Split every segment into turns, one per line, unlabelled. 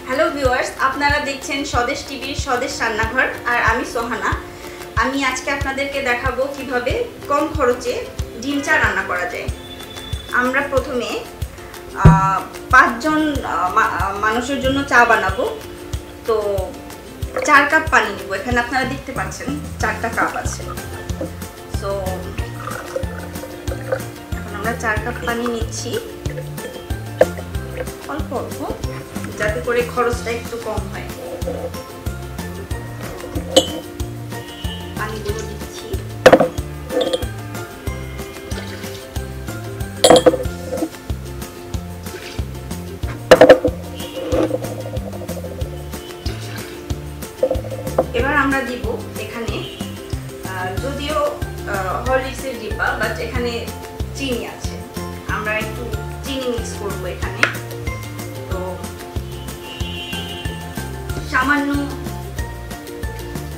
Hello viewers, আপনারা দেখছেন স্বদেশ টিভির স্বদেশ রান্নাঘর আর আমি সোহানা। আমি আজকে আপনাদেরকে দেখাবো কিভাবে কম খরচে ডিম চা রান্না করা যায়। আমরা প্রথমে 5 জন মানুষের জন্য চা বানাবো। তো 4 কাপ পানি নেব। এখানে আপনারা দেখতে পাচ্ছেন 4টা কাপ আছে। সো এখন আমরা 4 কাপ পানি নিচ্ছি, অল্প অল্প, যাতে করে খরচটা একটু কম হয়। পানিগুলো দিচ্ছি। এবার আমরা দিব এখানে, যদিও হরলিক্সের ডিব্বা, বাট এখানে চিনি আছে, আমরা একটু চিনি মিক্স করব এখানে। তো সামান্য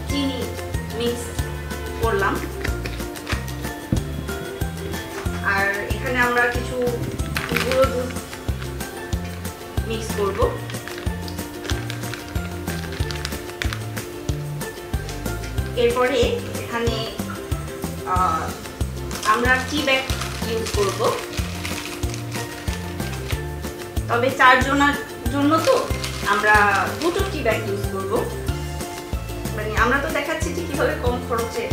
চিনি মিক্স করলাম। আর এখানে আমরা কিছু গুঁড়ো দুধ মিক্স করব। এরপরে এখানে আমরা টি ব্যাগ ইউজ করব, তবে 4 জনের জন্য তো আমরা 2টো টি ব্যাগ ইউজ করব। মানে আমরা তো দেখাচ্ছি যে কিভাবে কম খরচে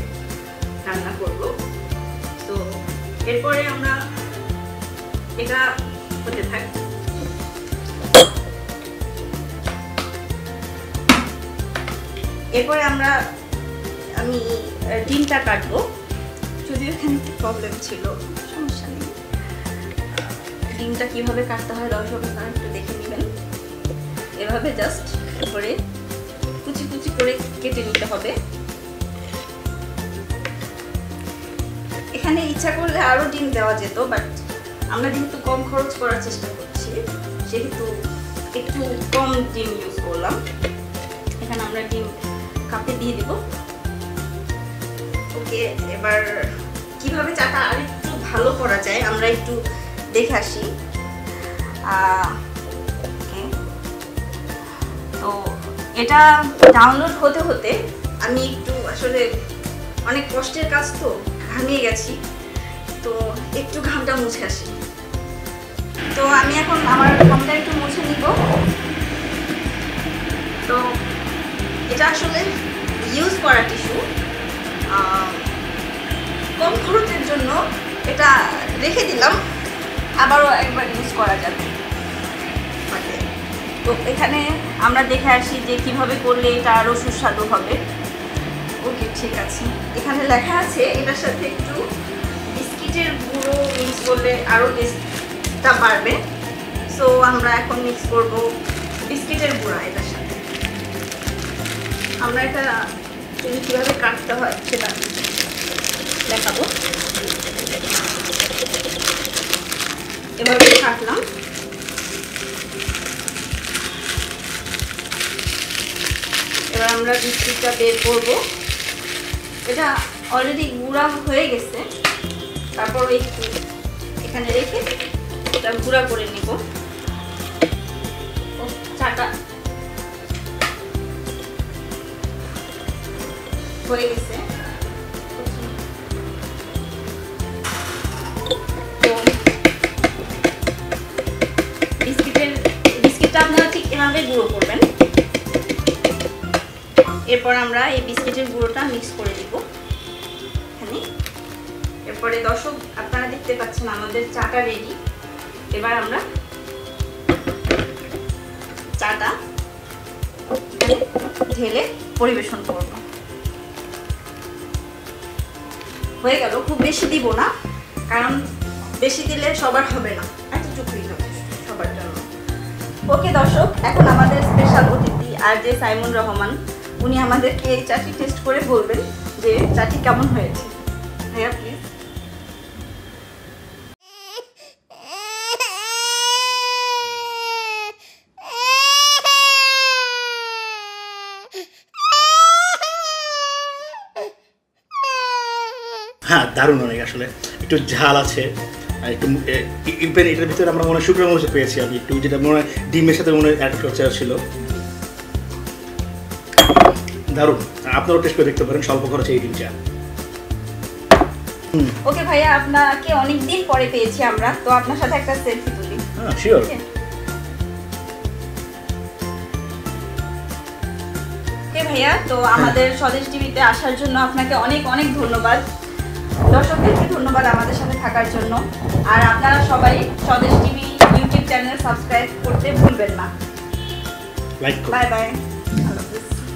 রান্না করব। তো এরপরে আমরা এটা হতে থাক। এরপরে আমি ডিমটা কাটবো, যদিও এখানে একটু প্রবলেম ছিল, সমস্যা নেই। ডিমটা কিভাবে কাটতে হয় দর্শক আপনারা একটু দেখে নেবেন। এভাবে জাস্ট করে কুচি কুচি করে কেটে নিতে হবে। এখানে ইচ্ছা করলে আরো ডিম দেওয়া যেত, বাট আমরা যেহেতু কম খরচ করার চেষ্টা করছি সেহেতু একটু কম ডিম ইউজ করলাম। এখানে আমরা ডিম কাপে দিয়ে দিব। ওকে, এবার কিভাবে চাটা আর একটু ভালো করা যায় আমরা একটু দেখে আসি। তো এটা ডাউনলোড হতে হতে আমি একটু আসলে অনেক কষ্টের কাজ, তো ঘামিয়ে গেছি, তো একটু ঘামটা মুছে আসি। তো আমি এখন আমার ঘামটা একটু মুছে নিব। তো এটা আসলে ইউজ করা টিস্যু, কম খরচের জন্য এটা রেখে দিলাম, আবারও একবার ইউজ করা যাবে। তো এখানে আমরা দেখে আসি যে কিভাবে করলে এটা আরও সুস্বাদু হবে। ওকে, ঠিক আছে। এখানে লেখা আছে এটার সাথে একটু বিস্কিটের গুঁড়ো মিক্স করলে আরও টেস্টটা বাড়বে। সো আমরা এখন মিক্স করব বিস্কিটের গুঁড়া এটার সাথে। আমরা এটা কীভাবে কাটতে হয় সেটা দেখাবো। এভাবে কাটলাম। এবার আমরা বিস্কিটটা বের করব। এটা অলরেডি গুঁড়া হয়ে গেছে, তারপর একটু এখানে রেখে এটা গুঁড়া করে নিব। চাটা হয়ে গেছে। তো বিস্কিটটা আপনারা ঠিক এভাবে গুঁড়ো করবেন। এরপর আমরা এই বিস্কিটের গুঁড়োটা মিক্স করে দিব এখানে। এরপরে দর্শক আপনারা দেখতে পাচ্ছেন আমাদের চাটা রেডি। এবার আমরা চাটা ঢেলে পরিবেশন করব। হয়ে গেল। খুব বেশি দিব না, কারণ বেশি দিলে সবার হবে না, এতটুকুই হবে সবার জন্য। ওকে দর্শক, এখন আমাদের স্পেশাল অতিথি RJ সাইমুন রহমান, উনি আমাদেরকে এই চাটি টেস্ট করে বলবেন যে চাটি কেমন হয়েছে। ভাইয়া প্লিজ।
হ্যাঁ, দারুণ অনেক। আসলে একটু ঝাল আছে, একটু ইভেন এটার ভিতরে আমরা মনে হয় শুকনো মরিচ পেয়েছি আমি একটু, যেটা মনে হয় ডিমের সাথে মনে হয় অ্যাড করা ছিল। দারুণ, আপনারাও টেস্ট করে দেখতে পারেন স্বল্প খরচে এই ডিম চা।
ওকে ভাইয়া, আপনাকে অনেকদিন পরে পেয়েছি আমরা, তো আপনার সাথে একটা সেলফি তুলি।
হ্যাঁ শিওর।
ওকে ভাইয়া, তো আমাদের স্বদেশ টিভিতে আসার জন্য আপনাকে অনেক অনেক ধন্যবাদ। দর্শকদেরকে ধন্যবাদ আমাদের সাথে থাকার জন্য। আর আপনারা সবাই স্বদেশ টিভি ইউটিউব চ্যানেল সাবস্ক্রাইব করতে ভুলবেন না।
লাইক করুন।
Bye bye.